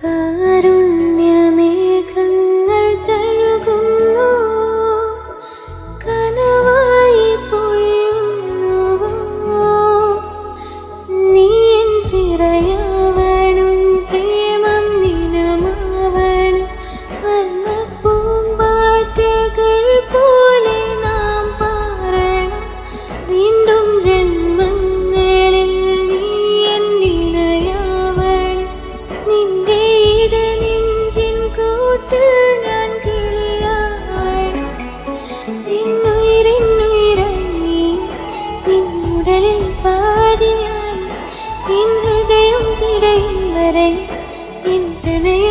കാരുണ്യമേഘങ്ങൾ തഴുകുന്നു, കനവായി പൊഴിയുന്നുവോ. നീ എൻ ചിറയാവണം, പ്രേമം നിനമാവണം. വന്ന പൂമ്പാറ്റകൾ പോലെ നാം പാറണം. വീണ്ടും ജന്മങ്ങളിൽ നീ എന്നിണയാവണം. നിന്റെ ഇടനെഞ്ചിൻ കൂട്ടിൽ ഞാൻ കിളിയാവണം. എന്നുയിരെന്നുയിരായി നീ, നിന്നുടലിൽ പാതിയായി. എൻ ഹൃദയം പിടയും വരെ എൻ പ്രണയം